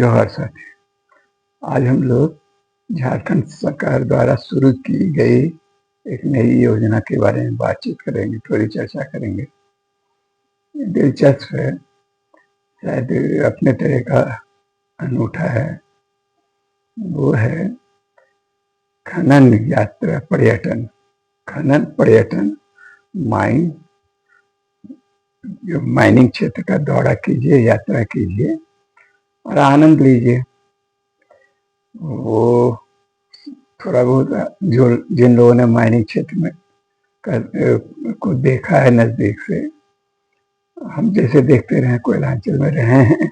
जोहार साथी। आज हम लोग झारखंड सरकार द्वारा शुरू की गई एक नई योजना के बारे में बातचीत करेंगे, थोड़ी चर्चा करेंगे। दिलचस्प है, शायद अपने तरह का अनूठा है। वो है खनन यात्रा पर्यटन। खनन पर्यटन माइन जो माइनिंग क्षेत्र का दौरा कीजिए, यात्रा कीजिए और आनंद लीजिए। वो थोड़ा बहुत जो जिन लोगों ने माइनिंग क्षेत्र में को देखा है नजदीक से, हम जैसे देखते रहे, कोयलांचल में रहे हैं,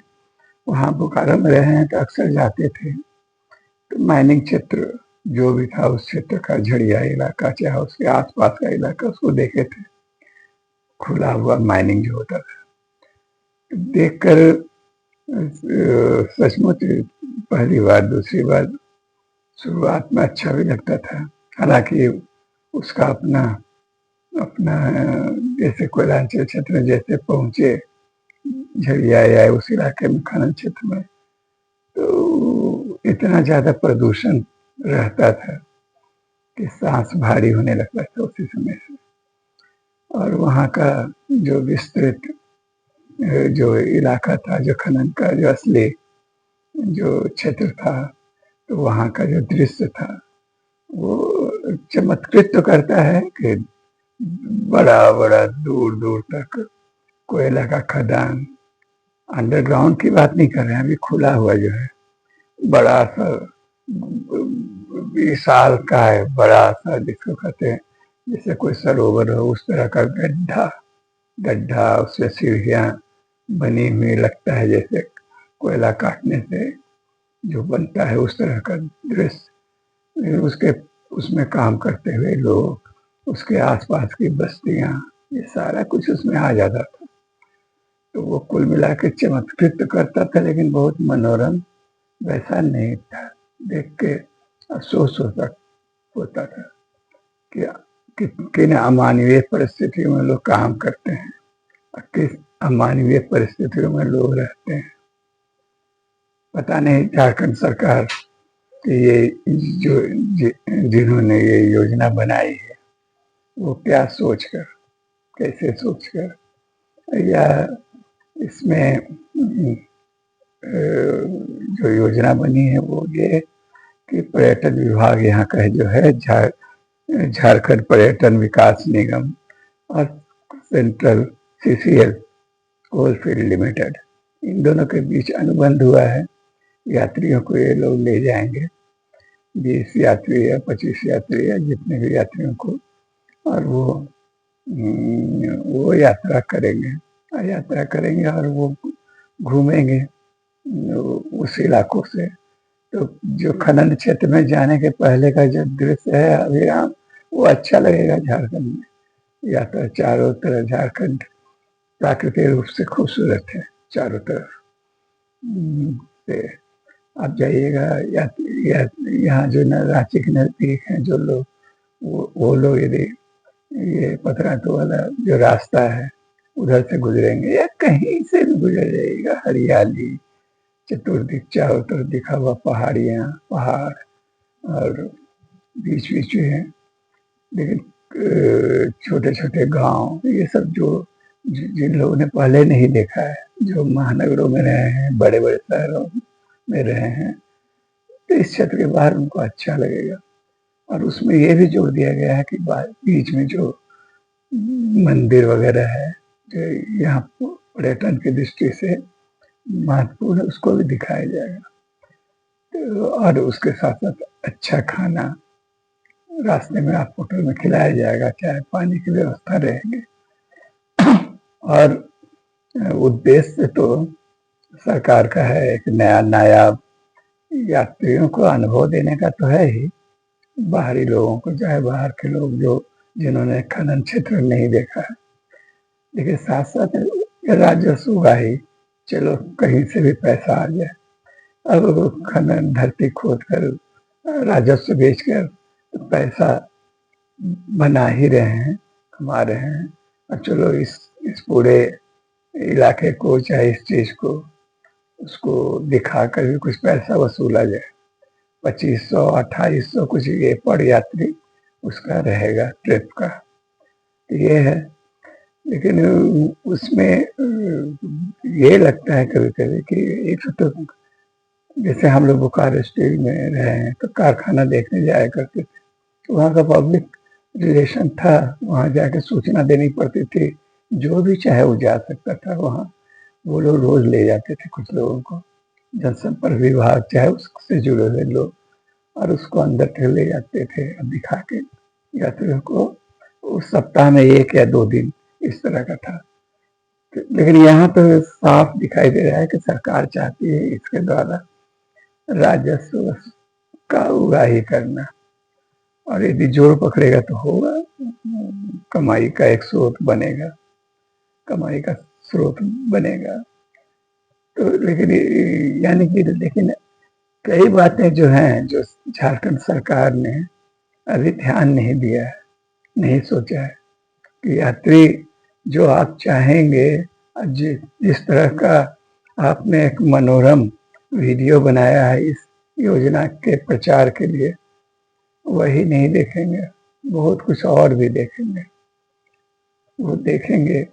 वहाँ बोकारो में रहे हैं, तो अक्सर जाते थे। तो माइनिंग क्षेत्र जो भी था उस क्षेत्र का, झड़िया इलाका चाहे उसके आसपास का इलाका, उसको देखे थे। खुला हुआ माइनिंग जो होता था, देखकर सचमुच पहली बार दूसरी बार शुरुआत में अच्छा भी लगता था। हालांकि उसका अपना अपना जैसे कोयलांचल क्षेत्र में जैसे पहुंचे झड़िया या उस इलाके में, खनन क्षेत्र में, तो इतना ज्यादा प्रदूषण रहता था कि सांस भारी होने लगता था उसी समय से। और वहाँ का जो विस्तृत जो इलाका था, जो खनन का जो असली जो क्षेत्र था, तो वहाँ का जो दृश्य था वो चमत्कृत तो करता है कि बड़ा बड़ा दूर दूर तक कोयला का खदान, अंडरग्राउंड की बात नहीं कर रहे हैं, अभी खुला हुआ जो है, बड़ा सा विशाल का है, बड़ा सा जिसको कहते हैं जैसे कोई सरोवर हो, उस तरह का गड्ढा गड्ढा, उससे सीढ़ियां बनी हुई, लगता है जैसे कोयला काटने से जो बनता है उस तरह का दृश्य। उसके उसमें काम करते हुए लोग, उसके आसपास की बस्तियां, ये सारा कुछ उसमें आ जाता था। तो वो कुल मिला के चमत्कृत करता था, लेकिन बहुत मनोरम वैसा नहीं था। देख के अफसोस होता था कि किन अमानवीय परिस्थितियों में लोग काम करते हैं और किस अमानवीय परिस्थितियों में लोग रहते हैं। पता नहीं झारखंड सरकार की ये जो जिन्होंने ये योजना बनाई है, वो क्या सोचकर, कैसे सोचकर, या इसमें जो योजना बनी है वो ये कि पर्यटन विभाग यहाँ का जो है, झारखंड पर्यटन विकास निगम और सेंट्रल CCL कोलफील्ड लिमिटेड, इन दोनों के बीच अनुबंध हुआ है। यात्रियों को ये लोग ले जाएंगे, 20 यात्री या 25 यात्री या जितने भी यात्रियों को, और वो यात्रा करेंगे और वो घूमेंगे उस इलाकों से। तो जो खनन क्षेत्र में जाने के पहले का जो दृश्य है अभिराम, वो अच्छा लगेगा। झारखंड में यात्रा, चारों तरफ झारखंड प्राकृतिक रूप से खूबसूरत है, चारों तरफ से आप जाइएगा। यहाँ जो रांची के नजदीक हैं जो लोग, वो लोग यदि ये पथरातू वाला जो रास्ता है उधर से गुजरेंगे या कहीं से भी गुजर जाइएगा, हरियाली चतुर्दिक, चारों तरफ दिखा हुआ पहाड़ियाँ, पहाड़ और बीच बीच में, लेकिन छोटे छोटे गांव, ये सब जो जिन लोगों ने पहले नहीं देखा है, जो महानगरों में रहे हैं, बड़े बड़े शहरों में रहे हैं, तो इस क्षेत्र के बाहर उनको अच्छा लगेगा। और उसमें ये भी जोड़ दिया गया है कि बीच में जो मंदिर वगैरह है, जो यहाँ पर्यटन की दृष्टि से महत्वपूर्ण है, उसको भी दिखाया जाएगा। तो और उसके साथ साथ अच्छा खाना रास्ते में आप होटल में खिलाया जाएगा, चाहे पानी की व्यवस्था रहेगी। और उद्देश्य तो सरकार का है एक नया नायाब यात्रियों को अनुभव देने का तो है ही, बाहरी लोगों को, चाहे बाहर के लोग जो जिन्होंने खनन क्षेत्र नहीं देखा है, लेकिन साथ साथ राजस्व हुआ ही, चलो कहीं से भी पैसा आ जाए। अब खनन धरती खोद कर राजस्व बेचकर तो पैसा बना ही रहे हैं, कमा रहे हैं। और चलो इस पूरे इलाके को, चाहे इस चीज को उसको दिखाकर भी कुछ पैसा वसूला जाए। 2500 2800 कुछ ये पर यात्री उसका रहेगा ट्रिप का, ये है। लेकिन उसमें ये लगता है कभी-कभी कि एक तो जैसे हम लोग बोकारो स्टील में रहे हैं तो कारखाना देखने जाया करते थे, तो वहाँ का पब्लिक रिलेशन था, वहाँ जाके सूचना देनी पड़ती थी, जो भी चाहे वो जा सकता था वहाँ, वो लोग रोज ले जाते थे कुछ लोगों को, जनसंपर्क विभाग चाहे उससे जुड़े हुए लोग, और उसको अंदर के ले जाते थे और दिखा के यात्रियों को। उस सप्ताह में 1 या 2 दिन इस तरह का था। लेकिन यहाँ तो साफ दिखाई दे रहा है कि सरकार चाहती है इसके द्वारा राजस्व का उगाही करना, और यदि जोर पकड़ेगा तो होगा, कमाई का एक स्रोत बनेगा, कमाई का स्रोत बनेगा। तो लेकिन यानी कि लेकिन कई बातें जो हैं, जो झारखंड सरकार ने अभी ध्यान नहीं दिया है, नहीं सोचा है कि यात्री जो आप चाहेंगे, जिस तरह का आपने एक मनोरम वीडियो बनाया है इस योजना के प्रचार के लिए, वही नहीं देखेंगे, बहुत कुछ और भी देखेंगे। वो देखेंगे,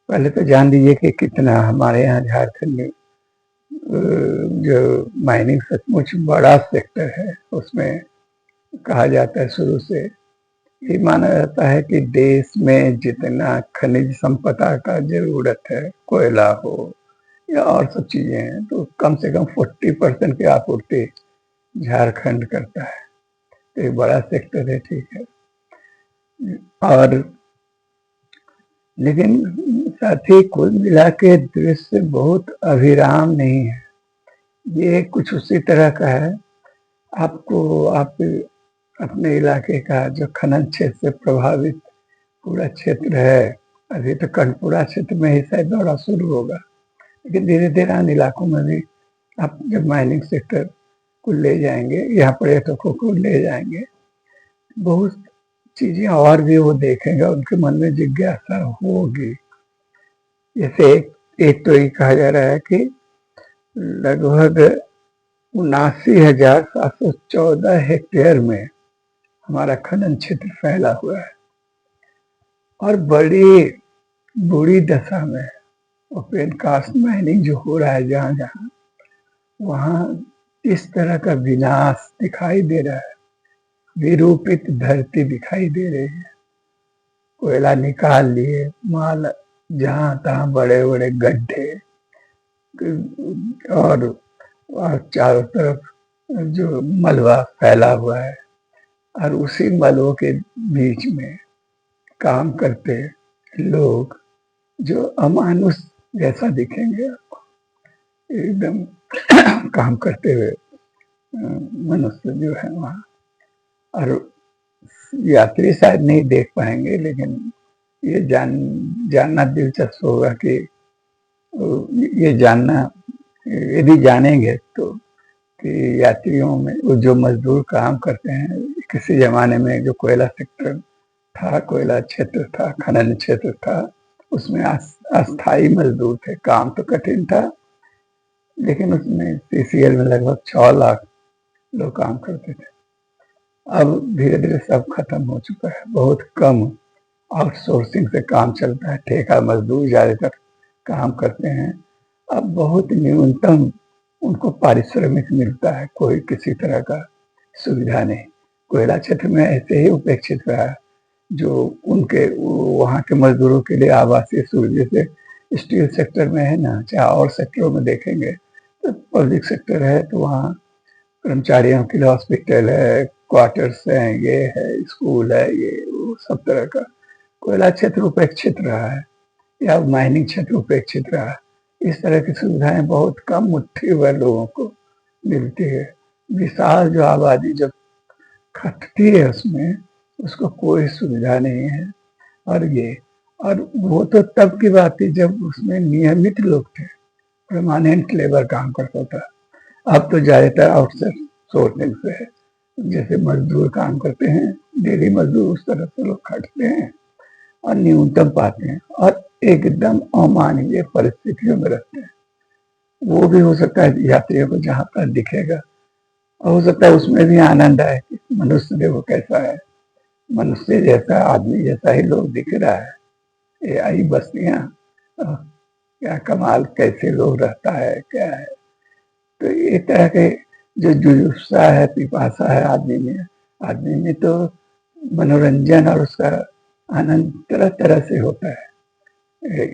पहले तो जान लीजिए कि कितना हमारे यहाँ झारखंड में जो माइनिंग सचमुच बड़ा सेक्टर है, उसमें कहा जाता है शुरू से ये माना जाता है कि देश में जितना खनिज संपदा का जरूरत है, कोयला हो या और सब चीजें हैं, तो कम से कम 40% की आपूर्ति झारखंड करता है। तो एक बड़ा सेक्टर है, ठीक है। और लेकिन साथ ही कुल मिला के दृश्य बहुत अभिराम नहीं है, ये कुछ उसी तरह का है। आपको आप अपने इलाके का जो खनन क्षेत्र से प्रभावित पूरा क्षेत्र है, अभी तो कटपुरा क्षेत्र में ही शायद दौरा शुरू होगा, लेकिन धीरे धीरे अन्य इलाकों में भी आप जब माइनिंग सेक्टर को ले जाएंगे, यहाँ पर्यटकों को ले जाएंगे, बहुत चीजें और भी वो देखेंगे, उनके मन में जिज्ञासा होगी। जैसे एक तो ये कहा जा रहा है कि लगभग 79,714 हेक्टेयर में हमारा खनन क्षेत्र फैला हुआ है और बड़ी बुरी दशा में ओपन कास्ट माइनिंग जो हो रहा है जहाँ जहाँ, वहाँ इस तरह का विनाश दिखाई दे रहा है, विरूपित धरती दिखाई दे रही है। कोयला निकाल लिए, माल जहाँ तहाँ बड़े बड़े गड्ढे, और चारों तरफ जो मलबा फैला हुआ है, और उसी मलबों के बीच में काम करते लोग जो अमानुष जैसा दिखेंगे आपको, एकदम काम करते हुए मनुष्य जो है वहाँ। और यात्री शायद नहीं देख पाएंगे, लेकिन ये जानना दिलचस्प होगा कि ये जानना, यदि जानेंगे तो, कि यात्रियों में वो जो मजदूर काम करते हैं, किसी जमाने में जो कोयला सेक्टर था, कोयला क्षेत्र था, खनन क्षेत्र था, उसमें अस्थाई मजदूर थे, काम तो कठिन था, लेकिन उसमें सीसीएल में लगभग 6 लाख लोग काम करते थे। अब धीरे धीरे सब खत्म हो चुका है, बहुत कम आउटसोर्सिंग से काम चलता है, ठेका मजदूर ज्यादातर काम करते हैं। अब बहुत न्यूनतम उनको पारिश्रमिक मिलता है, कोई किसी तरह का सुविधा नहीं। कोयला क्षेत्र में ऐसे ही उपेक्षित रहा है, जो उनके वहाँ के मजदूरों के लिए आवासीय सुविधा, जैसे स्टील सेक्टर में है ना, चाहे और सेक्टरों में देखेंगे तो पब्लिक सेक्टर है, तो वहाँ कर्मचारियों के लिए हॉस्पिटल है, क्वार्टर्स हैं, ये है, स्कूल है, ये वो सब तरह का। कोयला क्षेत्र उपेक्षित रहा है, या माइनिंग क्षेत्र उपेक्षित रहा है। इस तरह की सुविधाएं बहुत कम मुट्ठी भर लोगों को मिलती है। विशाल जो आबादी जब खटती है उसमें, उसको कोई सुविधा नहीं है। और वो तो तब की बात थी जब उसमें नियमित लोग थे, परमानेंट लेबर काम करता था। अब तो ज्यादातर आउटसोर्सिंग से है, जैसे मजदूर काम करते हैं, डेली मजदूर, उस तरह से लोग खटते हैं और न्यूनतम पाते हैं और एकदम अमानवीय परिस्थितियों में रहते हैं। वो भी हो सकता है यात्रियों को जहाँ पर दिखेगा, और हो सकता है उसमें भी आनंद आए कि मनुष्य देखो कैसा है, मनुष्य जैसा आदमी जैसा ही लोग दिख रहा है, ये आई बस्तियां, क्या कमाल, कैसे लोग रहता है, क्या है। तो एक तरह के जो जुजुत्सा है, पिपासा है आदमी में तो मनोरंजन और उसका आनंद तरह तरह से होता है।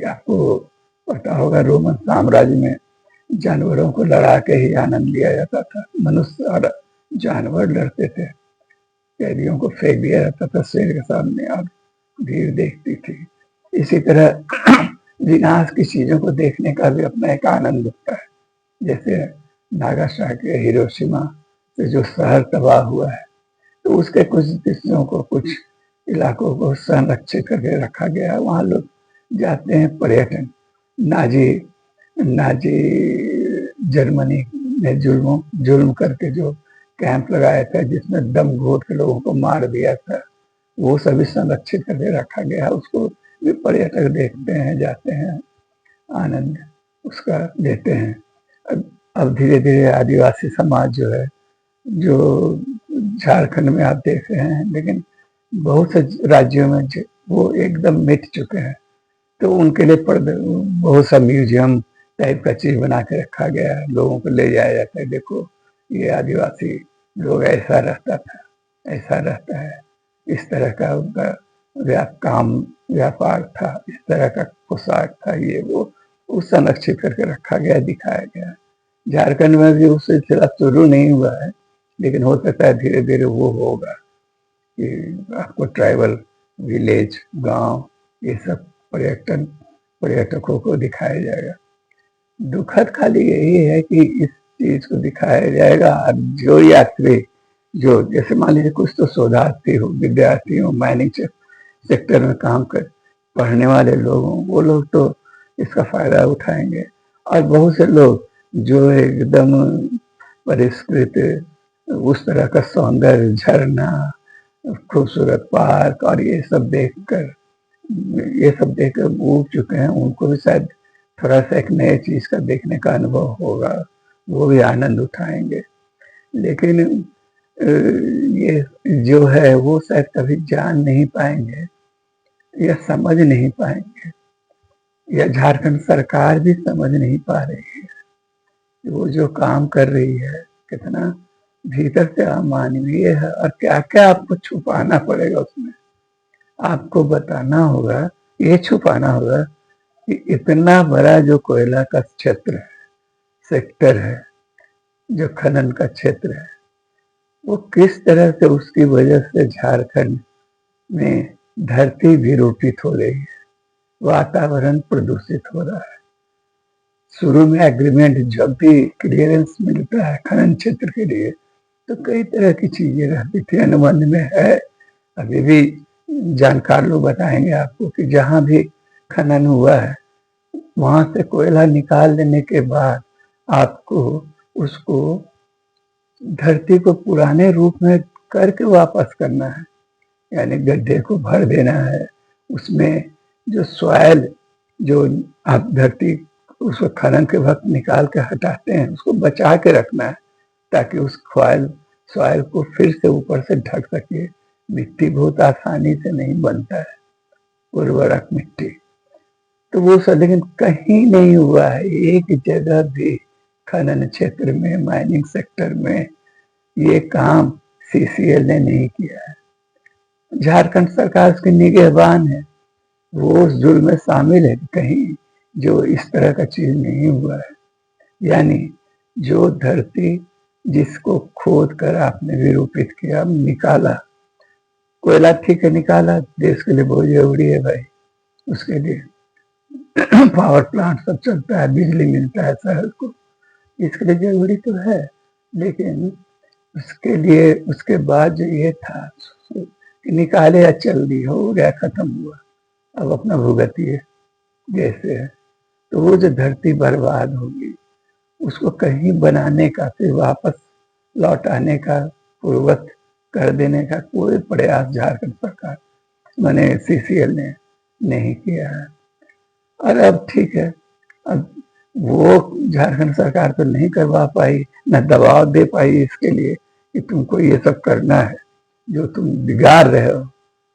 आपको पता होगा रोमन साम्राज्य में जानवरों को लड़ा के ही आनंद लिया जाता था, मनुष्य और जानवर लड़ते थे, कैदियों को फेंक दिया जाता था शेर के सामने और भीड़ देखती थी। इसी तरह विनाश की चीजों को देखने का भी अपना एक आनंद होता है। जैसे नागासाकी हिरोशिमा से जो शहर तबाह हुआ है, तो उसके कुछ हिस्सों को, कुछ इलाकों को संरक्षित करके रखा गया है। वहाँ लोग जाते हैं पर्यटन। नाजी नाजी जर्मनी ने जुल्म करके जो कैंप लगाया था जिसमें दम घोट के लोगों को मार दिया था, वो सभी संरक्षित करके रखा गया है। उसको भी पर्यटक देखते हैं, जाते हैं, आनंद उसका लेते हैं। अब धीरे धीरे आदिवासी समाज जो है, जो झारखंड में आप देख रहे हैं, लेकिन बहुत से राज्यों में वो एकदम मिट चुके हैं। तो उनके लिए बहुत सा म्यूजियम टाइप का चीज बना के रखा गया है, लोगों को ले जाया जाता है, देखो ये आदिवासी लोग ऐसा रहता था, ऐसा रहता है, इस तरह का उनका काम व्यापार था, इस तरह का पोशाक था, ये वो संरक्षित करके रखा गया, दिखाया गया। झारखंड में भी उस सिलसिला शुरू नहीं हुआ है, लेकिन हो सकता है धीरे धीरे वो होगा कि आपको ट्राइबल विलेज, गांव, ये सब पर्यटकों को दिखाया जाएगा। दुखद खाली यही है कि इस चीज को दिखाया जाएगा, जो यात्री, जो जैसे मान लीजिए कुछ तो शोधार्थी हो, विद्यार्थी हो, माइनिंग सेक्टर में काम कर पढ़ने वाले लोग हों, वो लोग तो इसका फायदा उठाएंगे। और बहुत से लोग जो एकदम परिष्कृत, उस तरह का सौंदर्य, झरना, खूबसूरत पार्क और ये सब देखकर ऊब चुके हैं, उनको भी शायद थोड़ा सा एक नए चीज का देखने का अनुभव होगा, वो भी आनंद उठाएंगे। लेकिन ये जो है वो शायद कभी जान नहीं पाएंगे या समझ नहीं पाएंगे, या झारखंड सरकार भी समझ नहीं पा रही है वो जो काम कर रही है कितना भीतर से अमानवीय है, और क्या क्या आपको छुपाना पड़ेगा उसमें। आपको बताना होगा, ये छुपाना होगा कि इतना बड़ा जो कोयला का क्षेत्र है, सेक्टर है, जो खनन का क्षेत्र है, वो किस तरह से उसकी वजह से झारखंड में धरती विरूपित हो रही है, वातावरण प्रदूषित हो रहा है। शुरू में एग्रीमेंट, जब भी क्लियरेंस मिलता है खनन क्षेत्र के लिए, तो कई तरह की चीजें रहती थी, अनुबंध में है, अभी भी जानकार लोग बताएंगे आपको कि जहां भी खनन हुआ है वहां से कोयला निकाल लेने के बाद आपको उसको धरती को पुराने रूप में करके वापस करना है, यानी गड्ढे को भर देना है, उसमें जो सॉयल, जो आप धरती उसको खनन के वक्त निकाल के हटाते हैं, उसको बचा के रखना है ताकि उस सॉयल को फिर से ऊपर से ढक सके। मिट्टी बहुत आसानी से नहीं बनता है, उर्वरक मिट्टी, तो वो सब लेकिन कहीं नहीं हुआ है, एक जगह भी खनन क्षेत्र में, माइनिंग सेक्टर में ये काम सीसीएल ने नहीं किया है। झारखंड सरकार उसकी निगहबान है, वो उस जुल्म में शामिल है कहीं जो इस तरह का चीज नहीं हुआ है। यानी जो धरती जिसको खोद कर आपने विरूपित किया, निकाला, कोयला ठीक है निकाला, देश के लिए बहुत जरूरी है भाई, उसके लिए पावर प्लांट सब चलता है, बिजली मिलता है शहर को, इसके लिए जरूरी तो है, लेकिन उसके लिए उसके बाद जो ये था कि निकाले या चल दी, हो गया, खत्म हुआ, अब अपना भुगतिए जैसे है। तो वो जो धरती बर्बाद होगी उसको कहीं बनाने का, फिर वापस लौटाने का, पूर्वत कर देने का कोई प्रयास झारखंड सरकार माने सीसीएल ने नहीं किया है। और अब ठीक है, अब वो झारखंड सरकार तो नहीं करवा पाई, न दबाव दे पाई इसके लिए कि तुमको ये सब करना है, जो तुम बिगाड़ रहे हो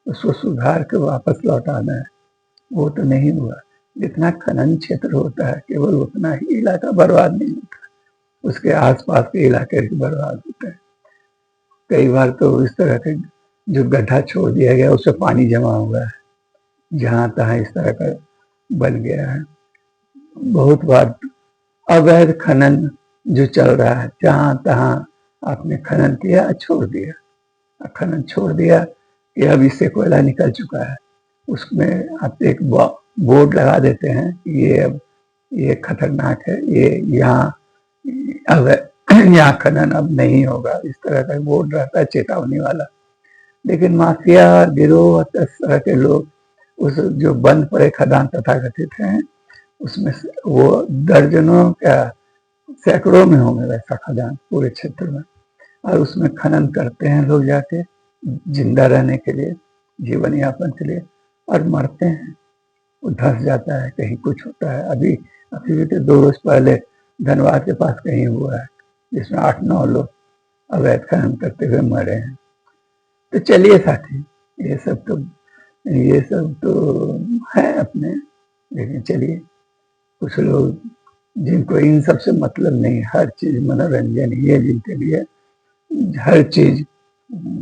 उसको सुधार के वापस लौटाना है। वो तो नहीं हुआ। जितना खनन क्षेत्र होता है केवल उतना ही इलाका बर्बाद नहीं होता, उसके आसपास के इलाके बर्बाद होते हैं। कई बार तो इस तरह के जो गड्ढा छोड़ दिया गया उससे पानी जमा हुआ है, जहां तहां इस तरह का बन गया है। बहुत बार अवैध खनन जो चल रहा है, जहां तहां आपने खनन किया छोड़ दिया, खनन छोड़ दिया कि अब इससे कोयला निकल चुका है, उसमें आप एक बोर्ड लगा देते हैं कि ये अब ये खतरनाक है, ये यहाँ अब यहाँ खनन अब नहीं होगा, इस तरह का बोर्ड रहता है चेतावनी वाला। लेकिन माफिया गिरोह इस तरह के लोग उस जो बंद पड़े खदान तथाकथित हैं उसमें वो दर्जनों क्या सैकड़ों में होंगे वैसा खदान पूरे क्षेत्र में, और उसमें खनन करते हैं लोग जाके जिंदा रहने के लिए, जीवन यापन के लिए, और मरते हैं। वो धंस जाता है, कहीं कुछ होता है। अभी अभी तो 2 रोज पहले धनबाद के पास कहीं हुआ है जिसमें 8-9 लोग अवैध खनन करते हुए मरे हैं। तो चलिए साथी, ये सब तो है अपने, लेकिन चलिए कुछ लोग जिनको इन सब से मतलब नहीं, हर चीज मनोरंजन ही है जिनके लिए, हर चीज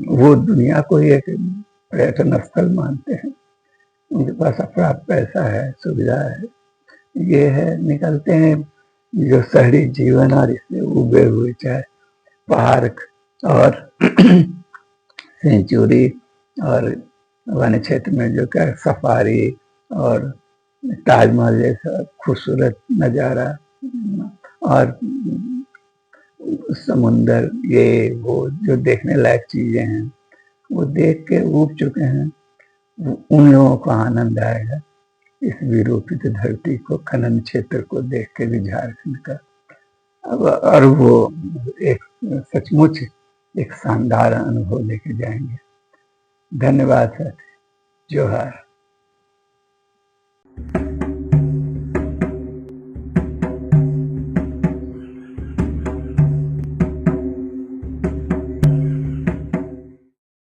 वो दुनिया को ही एक पर्यटन स्थल मानते हैं, उनके पास अपना पैसा है, सुविधा है, ये है, निकलते हैं जो शहरी जीवन और इससे उबे हुए, चाहे पार्क और सेंचुरी और वन क्षेत्र में जो क्या सफारी और ताजमहल जैसा खूबसूरत नज़ारा और समुंदर, ये वो जो देखने लायक चीजें हैं वो देख के ऊब चुके हैं। उन लोगों को आनंद आएगा इस विरूपित धरती को, खनन क्षेत्र को देख के भी झारखंड का। अब और वो एक सचमुच एक शानदार अनुभव लेके जाएंगे। धन्यवाद साथी, जोहार।